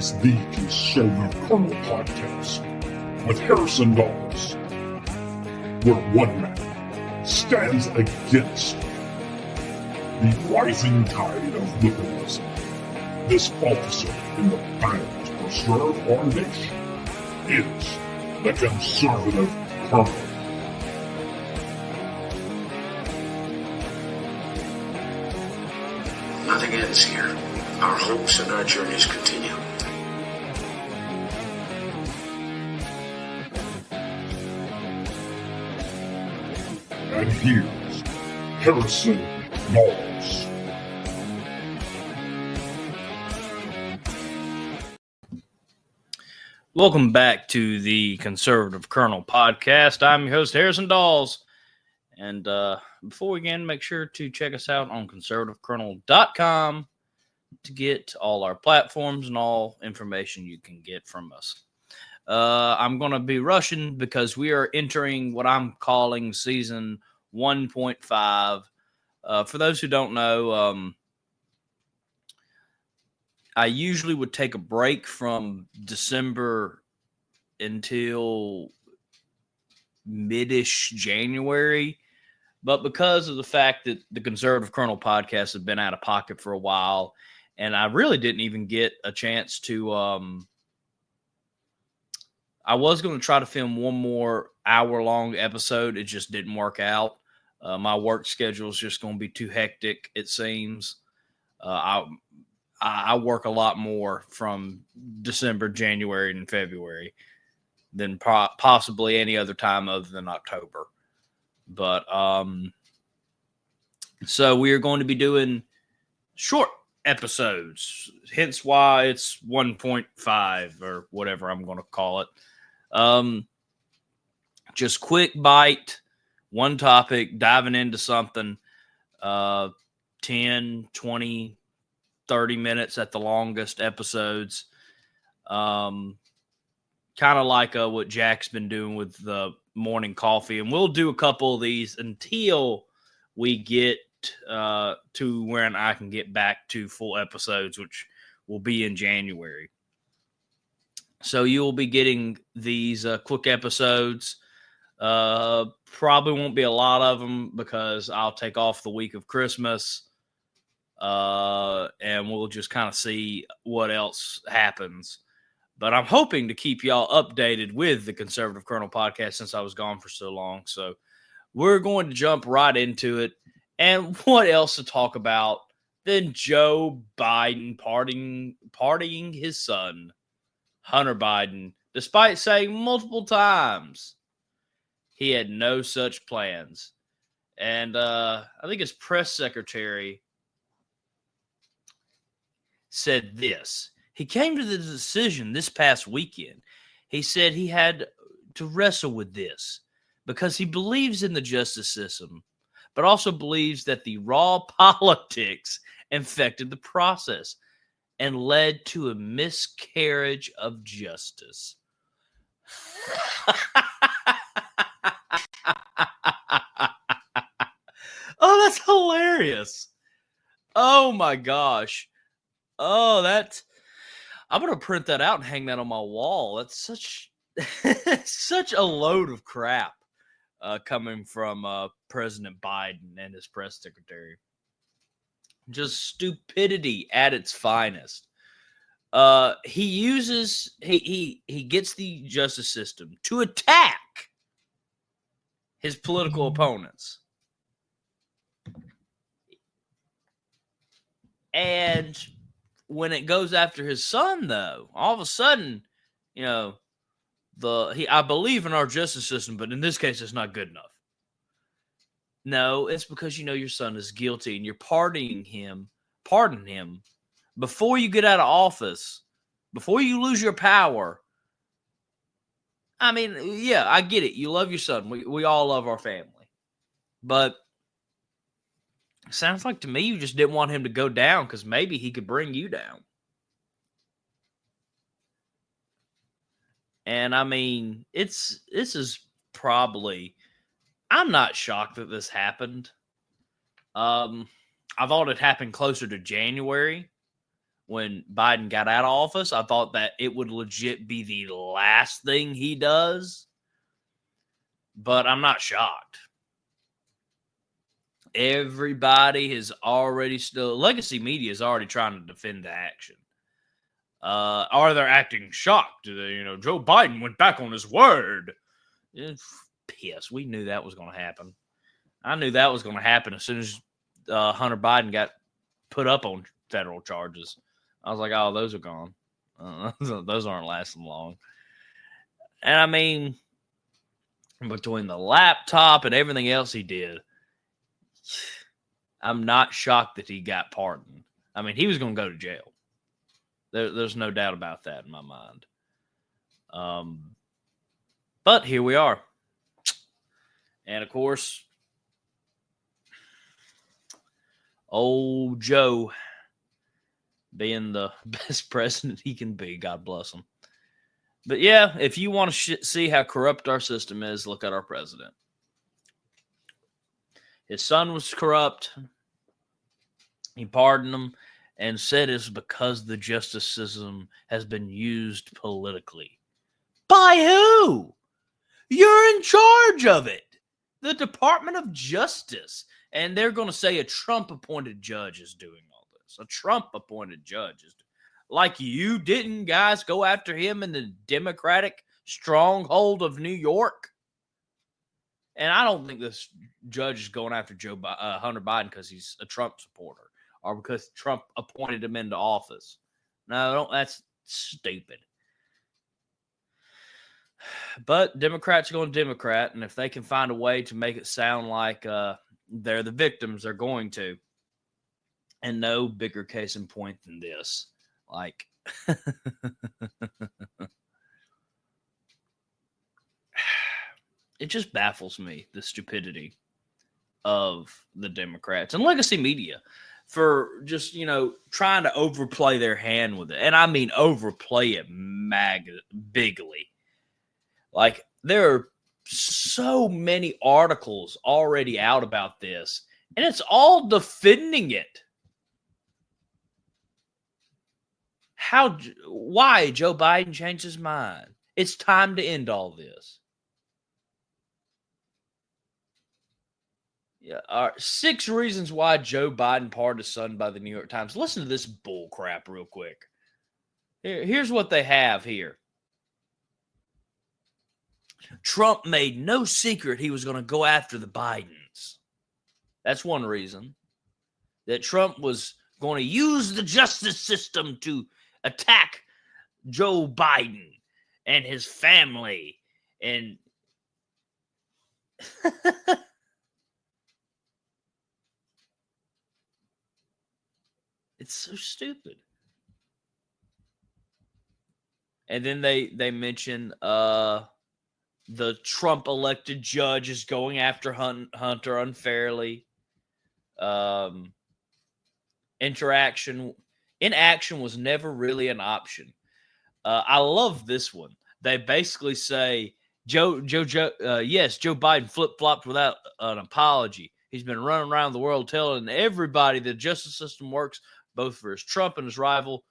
is the Conservative Colonel Podcast with Harrison Dawes, where one man stands against the rising tide of liberalism. This officer in the battle to preserve our nation is the Conservative Colonel. Nothing ends here. Our hopes and our journeys continue. And here's Harrison Dawes. Welcome back to the Conservative Colonel Podcast. I'm your host, Harrison Dawes. And before we begin, make sure to check us out on conservativecolonel.com to get all our platforms and all information you can get from us. I'm going to be rushing because we are entering what I'm calling season 1.5. For those who don't know, I usually would take a break from December until mid-ish January. But because of the fact that the Conservative Colonel Podcast has been out of pocket for a while, and I really didn't even get a chance to, I was going to try to film one more hour-long episode. It just didn't work out. My work schedule is just going to be too hectic, it seems. I work a lot more from December, January, and February than possibly any other time other than October. But so we are going to be doing short episodes, hence why it's 1.5 or whatever I'm going to call it. Just quick bite, one topic, diving into something, 10, 20, 30 minutes at the longest episodes. Kind of like what Jack's been doing with the morning coffee. And we'll do a couple of these until we get to when I can get back to full episodes, which will be in January. So you'll be getting these quick episodes. Probably won't be a lot of them because I'll take off the week of Christmas. And we'll just kind of see what else happens. But I'm hoping to keep y'all updated with the Conservative Colonel Podcast since I was gone for so long. So we're going to jump right into it. And what else to talk about than Joe Biden partying his son, Hunter Biden, despite saying multiple times he had no such plans. And I think his press secretary said this. He came to the decision this past weekend. He said he had to wrestle with this because he believes in the justice system, but also believes that the raw politics infected the process and led to a miscarriage of justice. Oh, that's hilarious. Oh, my gosh. Oh, I'm going to print that out and hang that on my wall. That's such a load of crap coming from President Biden and his press secretary. Just stupidity at its finest. He gets the justice system to attack his political opponents. And when it goes after his son, though, all of a sudden, I believe in our justice system, but in this case, it's not good enough. No, it's because your son is guilty and you're pardoning him before you get out of office, before you lose your power. I mean, yeah, I get it. You love your son. We all love our family. But it sounds like to me you just didn't want him to go down because maybe he could bring you down. And I mean, this is probably, I'm not shocked that this happened. I thought it happened closer to January when Biden got out of office. I thought that it would legit be the last thing he does, but I'm not shocked. Everybody has already legacy media is already trying to defend the action. Are they acting shocked? Joe Biden went back on his word. Piss. We knew that was going to happen. I knew that was going to happen as soon as Hunter Biden got put up on federal charges. I was like, oh, those are gone. Those aren't lasting long. And I mean, between the laptop and everything else he did, I'm not shocked that he got pardoned. I mean, he was going to go to jail. There's no doubt about that in my mind. But here we are. And, of course, old Joe being the best president he can be. God bless him. But, yeah, if you want to see how corrupt our system is, look at our president. His son was corrupt. He pardoned him and said it's because the justice system has been used politically. By who? You're in charge of it. The Department of Justice. And they're going to say a Trump-appointed judge is doing all this. A Trump-appointed judge is doing. Like you didn't, guys, go after him in the Democratic stronghold of New York. And I don't think this judge is going after Hunter Biden because he's a Trump supporter or because Trump appointed him into office. No, that's stupid. But Democrats are going Democrat, and if they can find a way to make it sound like they're the victims, they're going to. And no bigger case in point than this. Like, it just baffles me, the stupidity of the Democrats and legacy media for just, trying to overplay their hand with it. And I mean overplay it bigly. Like, there are so many articles already out about this, and it's all defending it. Why Joe Biden changed his mind? It's time to end all this. Yeah, 6 reasons why Joe Biden pardoned his son by the New York Times. Listen to this bull crap real quick. Here's what they have here. Trump made no secret he was going to go after the Bidens. That's one reason. That Trump was going to use the justice system to attack Joe Biden and his family. And it's so stupid. And then they mention the Trump elected judge is going after Hunter unfairly. Inaction was never really an option. I love this one. They basically say, Joe Biden flip-flopped without an apology. He's been running around the world telling everybody the justice system works both for his Trump and his rival,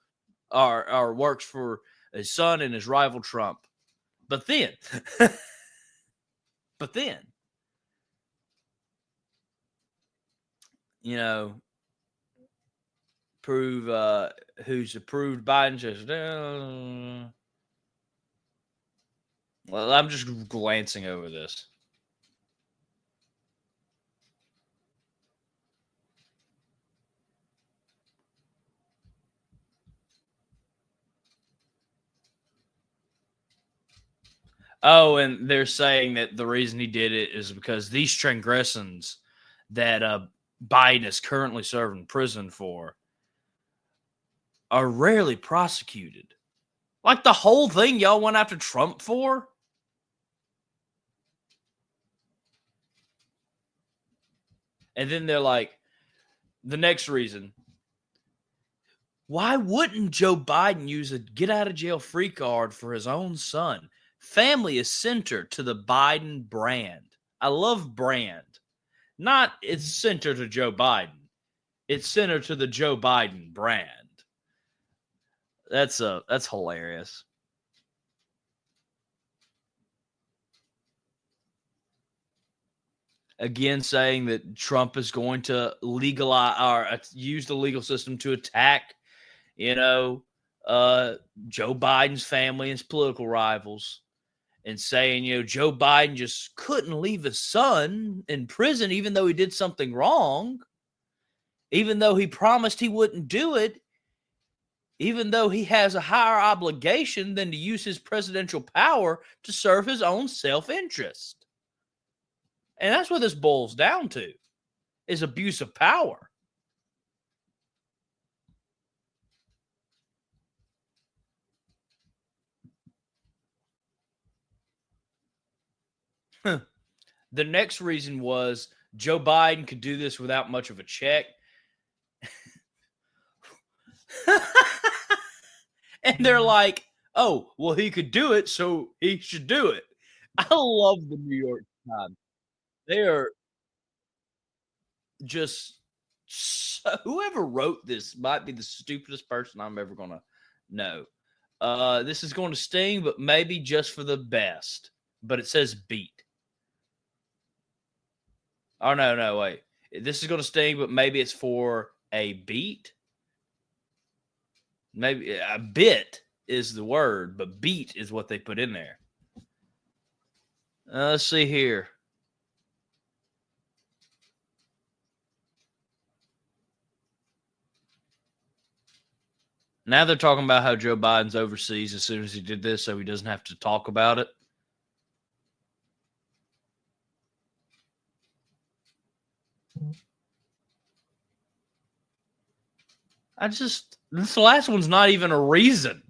or works for his son and his rival Trump. But then, prove who's approved Biden. Just well, I'm just glancing over this. Oh, and they're saying that the reason he did it is because these transgressions that Biden is currently serving prison for are rarely prosecuted. Like the whole thing y'all went after Trump for? And then they're like, the next reason. Why wouldn't Joe Biden use a get-out-of-jail-free card for his own son? Family is centered to the Biden brand. I love brand. Not it's centered to Joe Biden. It's centered to the Joe Biden brand. That's hilarious. Again, saying that Trump is going to legalize or use the legal system to attack, Joe Biden's family and his political rivals, and saying, Joe Biden just couldn't leave his son in prison, even though he did something wrong, even though he promised he wouldn't do it, even though he has a higher obligation than to use his presidential power to serve his own self-interest. And that's what this boils down to, is abuse of power. The next reason was Joe Biden could do this without much of a check. And they're like, oh, well, he could do it, so he should do it. I love the New York Times. They are just whoever wrote this might be the stupidest person I'm ever going to know. This is going to sting, but maybe just for the best. But it says beat. Oh, no, wait. This is going to sting, but maybe it's for a beat. Maybe a bit is the word, but beat is what they put in there. Let's see here. Now they're talking about how Joe Biden's overseas as soon as he did this, so he doesn't have to talk about it. This last one's not even a reason.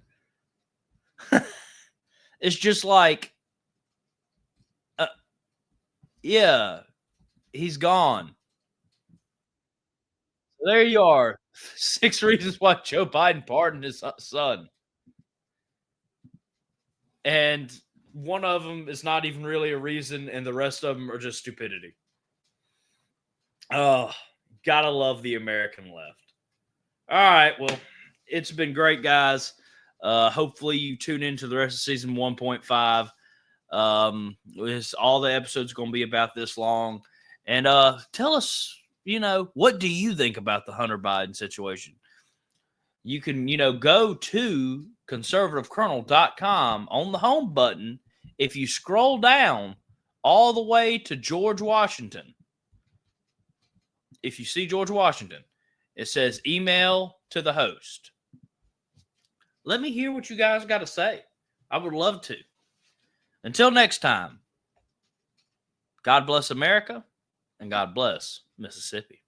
It's just like, yeah, he's gone. So there you are. 6 reasons why Joe Biden pardoned his son. And one of them is not even really a reason, and the rest of them are just stupidity. Oh, gotta love the American left. All right, well, it's been great, guys. Hopefully you tune into the rest of season 1.5. All the episodes are going to be about this long. And tell us, what do you think about the Hunter Biden situation? You can, go to conservativekernel.com on the home button. If you scroll down all the way to George Washington, if you see George Washington, it says email to the host. Let me hear what you guys got to say. I would love to. Until next time, God bless America and God bless Mississippi.